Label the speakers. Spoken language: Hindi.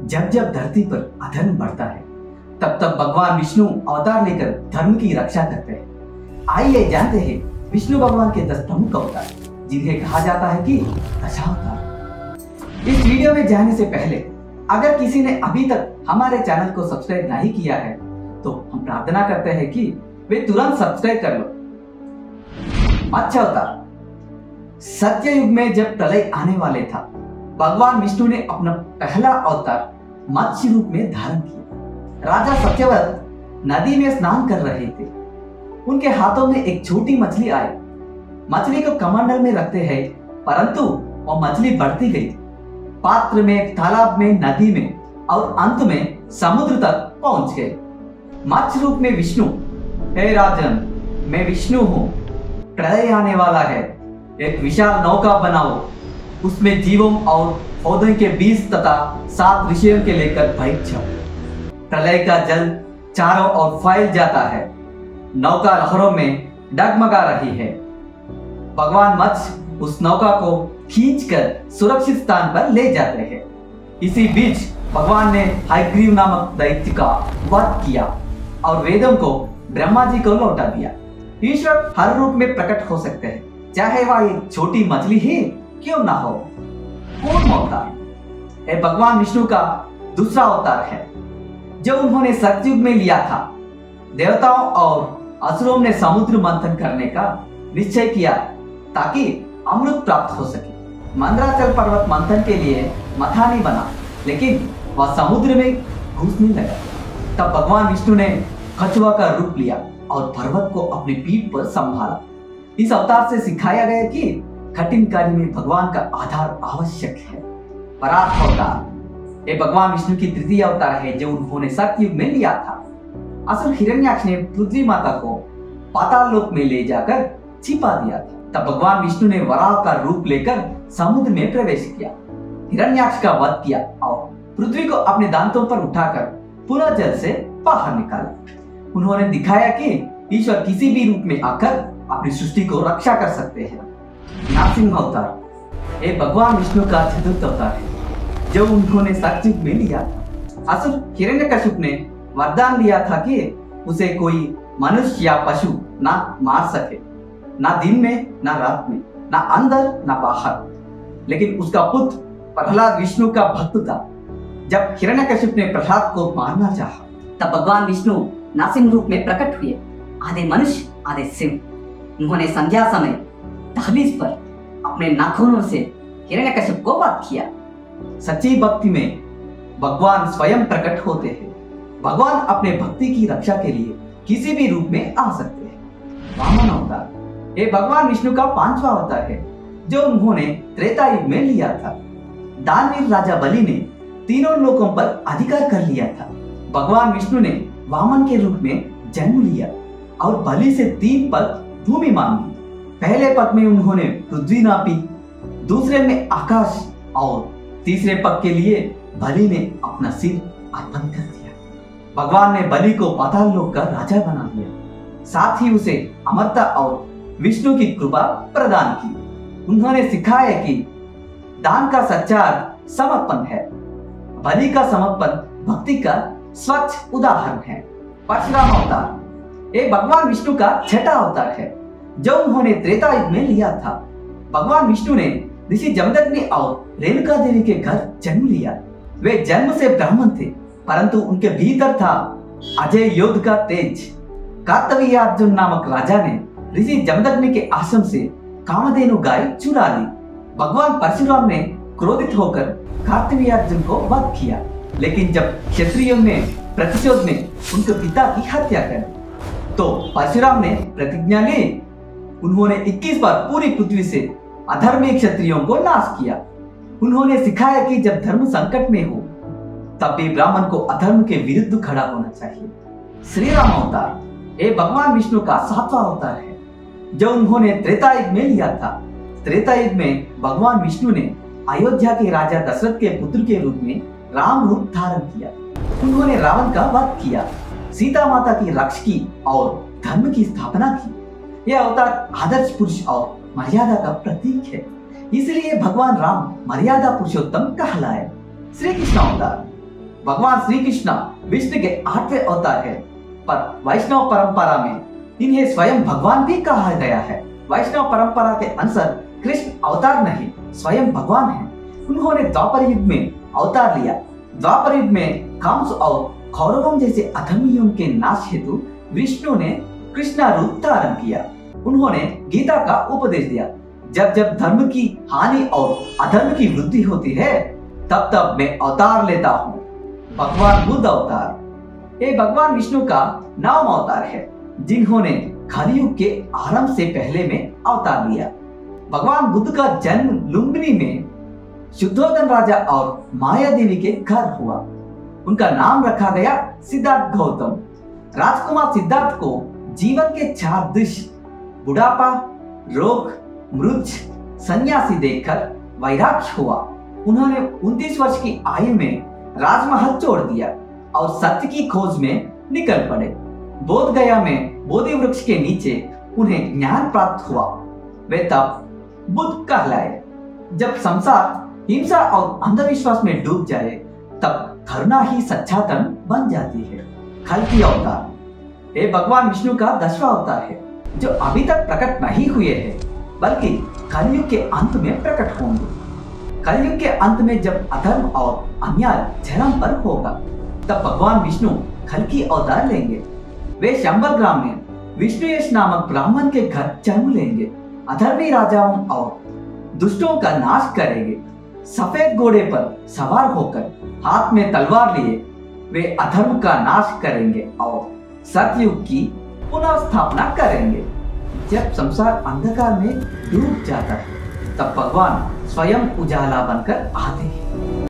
Speaker 1: जब जब धरती पर अधर्म बढ़ता है तब तब भगवान विष्णु अवतार लेकर धर्म की रक्षा करते हैं। आइए जानते हैं विष्णु भगवान के 10 प्रमुख अवतार जिन्हें कहा जाता है कि दशावतार। इस वीडियो में जाने से पहले अगर किसी ने अभी तक हमारे चैनल को सब्सक्राइब नहीं किया है तो हम प्रार्थना करते हैं कि वे तुरंत सब्सक्राइब कर लो। मत्स्य अवतार। सत्य युग में जब प्रलय आने वाले था, भगवान विष्णु ने अपना पहला अवतार मत्स्य रूप में धारण किया। राजा सत्यव्रत नदी में स्नान कर रहे थे। उनके हाथों में एक छोटी मछली आई। मछली को कमंडल में रखते हैं, परंतु वो मछली बढ़ती गई। पात्र में, तालाब में, नदी में और अंत में समुद्र तक पहुंच गए। मत्स्य रूप में विष्णु, हे राजन, मैं विष्णु हूँ, प्रलय आने वाला है, एक विशाल नौका बनाओ, उसमें जीवों और पौधों के बीज तथा 7 ऋषियों के लेकर बैठ जाओ। प्रलय का जल चारों ओर फैल जाता है। नौका लहरों में डगमगा रही है। भगवान मत्स्य उस नौका को खींचकर सुरक्षित स्थान पर ले जाते हैं। इसी बीच भगवान ने हयग्रीव नामक दैत्य का वध किया और वेदों को ब्रह्मा जी को लौटा दिया। ईश्वर हर रूप में प्रकट हो सकते हैं, चाहे वह एक छोटी मछली ही क्यों ना हो। कूर्म अवतार। यह भगवान विष्णु का दूसरा अवतार है जो उन्होंने सतयुग में लिया था। देवताओं और असुरों ने समुद्र मंथन करने का निश्चय किया ताकि अमृत प्राप्त हो सके। मंदराचल पर्वत मंथन के लिए मथानी बना, लेकिन वह समुद्र में घुसने लगा। तब भगवान विष्णु ने कछुआ का रूप लिया और पर्वत को अपनी पीठ पर संभाला। इस अवतार से सिखाया गया कि कठिन कार्य में भगवान का आधार आवश्यक है। परात अवतार। ये भगवान विष्णु की तृतीय अवतार है जो उन्होंने सतयुग में लिया था। असुर हिरण्याक्ष ने पृथ्वी माता को पाताल लोक में ले जाकर छिपा दिया था। तब भगवान विष्णु ने वराह का रूप लेकर समुद्र में प्रवेश किया, हिरण्याक्ष का वध किया और पृथ्वी को अपने दांतों पर उठाकर पूरा जल से बाहर निकाला। उन्होंने दिखाया कि ईश्वर किसी भी रूप में आकर अपनी सृष्टि को रक्षा कर सकते हैं। नरसिंह अवतार। ये भगवान विष्णु का चतुर्थ अवतार है जो उन्होंने सतयुग में लिया था। असुर हिरण्यकशिप ने वरदान लिया था कि उसे कोई मनुष्य या पशु ना मार सके, ना दिन में ना रात में, ना अंदर ना बाहर। लेकिन उसका पुत्र प्रहलाद विष्णु का भक्त था। जब हिरण्यकशिप ने प्रहलाद को मारना चाहा,
Speaker 2: तब भगवान विष्णु नरसिंह रूप में प्रकट हुए, आधे मनुष्य आधे सिंह। उन्होंने संध्या समय दहलीज पर अपने नाखूनों से हिरण्यकशिप को वध किया।
Speaker 1: सच्ची भक्ति में भगवान स्वयं प्रकट होते हैं। भगवान अपने भक्ति की रक्षा के लिए किसी भी रूप में आ सकते हैं। वामन अवतार। ये भगवान विष्णु का 5वां अवतार है जो उन्होंने त्रेता युग में लिया था। दानवीर राजा बलि ने तीनों लोकों पर अधिकार कर लिया था। भगवान विष्णु ने वामन के रूप में जन्म लिया और बलि से 3 पग भूमि मांगी। पहले पग में उन्होंने पृथ्वी नापी, दूसरे में आकाश और तीसरे पग के लिए बलि ने अपना सिर अर्पण कर दिया। भगवान ने बलि को पाताल लोक का राजा बना दिया, साथ ही उसे अमरता और विष्णु की कृपा प्रदान की। उन्होंने सिखाया कि दान का सच्चा अर्थ समर्पण है। बलि का समर्पण भक्ति का स्वच्छ उदाहरण है। परशुराम अवतार। ये भगवान विष्णु का 6ठा अवतार है जो उन्होंने त्रेता युग में लिया था। भगवान विष्णु ने ऋषि जमदग्नि और रेणुका देवी के घर जन्म लिया। वे जन्म से ब्राह्मण थे, परंतु उनके भीतर था अजय योद्ध का तेज। कार्तवीर्यार्जुन नामक राजा ने ऋषि जमदग्नि के आश्रम से कामधेनु गाय चुरा ली। भगवान परशुराम ने क्रोधित होकर कार्तवीर्यार्जुन को वध किया, लेकिन जब क्षत्रियों ने प्रतिशोध में उनके पिता की हत्या कर तो परशुराम ने प्रतिज्ञा ली। उन्होंने 21 बार पूरी पृथ्वी से अधर्मी क्षत्रियों को नाश किया। उन्होंने सिखाया कि जब धर्म संकट में हो तब भी ब्राह्मण को अधर्म के विरुद्ध खड़ा होना चाहिए। श्री राम अवतार। ये भगवान विष्णु का 7वां अवतार है जो उन्होंने त्रेता युग में लिया था। त्रेता युग में भगवान विष्णु ने अयोध्या के राजा दशरथ के पुत्र के रूप में राम रूप धारण किया। उन्होंने रावण का वध किया, सीता माता की रक्षा की और धर्म की स्थापना की। यह अवतार आदर्श पुरुष और मर्यादा का प्रतीक है, इसलिए भगवान राम मर्यादा पुरुषोत्तम कहलाए। श्री कृष्ण अवतार। भगवान श्री कृष्ण विष्णु के 8वें अवतार है, पर वैष्णव परंपरा में इन्हें स्वयं भगवान भी कहा गया है। वैष्णव परंपरा के अनुसार कृष्ण अवतार नहीं, स्वयं भगवान है। उन्होंने द्वापर युग में अवतार लिया। द्वापर युग में कंस और कौरवों जैसे अधर्मियों के नाश हेतु विष्णु ने कृष्ण रूप धारण किया। उन्होंने गीता का उपदेश दिया। जब जब धर्म की हानि और अधर्म की वृद्धि होती है, तब तब मैं अवतार लेता हूँ। भगवान बुद्ध अवतार। ये भगवान विष्णु का 9वां अवतार है, जिन्होंने कलियुग के आरंभ से पहले में अवतार लिया। भगवान बुद्ध का जन्म लुम्बिनी में शुद्धोधन राजा और माया देवी के घर हुआ। उनका नाम रखा गया सिद्धार्थ गौतम। राजकुमार सिद्धार्थ को जीवन के 4 दृश्य बुढ़ापा, रोग, मृत्यु, सन्यासी देखकर वैराग्य हुआ। उन्होंने 29 वर्ष की आयु में राजमहल छोड़ दिया और सत्य की खोज में निकल पड़े। बोध गया में बोधि वृक्ष के नीचे उन्हें ज्ञान प्राप्त हुआ। वे तब बुद्ध कहलाए। जब संसार हिंसा और अंधविश्वास में डूब जाए, तब करुणा ही सच्चा धर्म बन जाती है। कल्कि अवतार। ये भगवान विष्णु का 10वां अवतार है, जो अभी तक प्रकट नहीं हुए हैं, बल्कि कलयुग के अंत में प्रकट होंगे। कलयुग के अंत में जब अधर्म और अन्याय चरम पर होगा, तब भगवान विष्णु कल्कि अवतार लेंगे। वे शंबर ग्राम में विष्णुयश नामक ब्राह्मण के घर जन्म लेंगे। अधर्मी राजाओं और दुष्टों का नाश करेंगे। सफेद घोड़े पर सवार होकर हाथ में तलवार लिए वे अधर्म का नाश करेंगे और सतयुग की पुनः स्थापना करेंगे। जब संसार अंधकार में डूब जाता है, तब भगवान स्वयं उजाला बनकर आते हैं।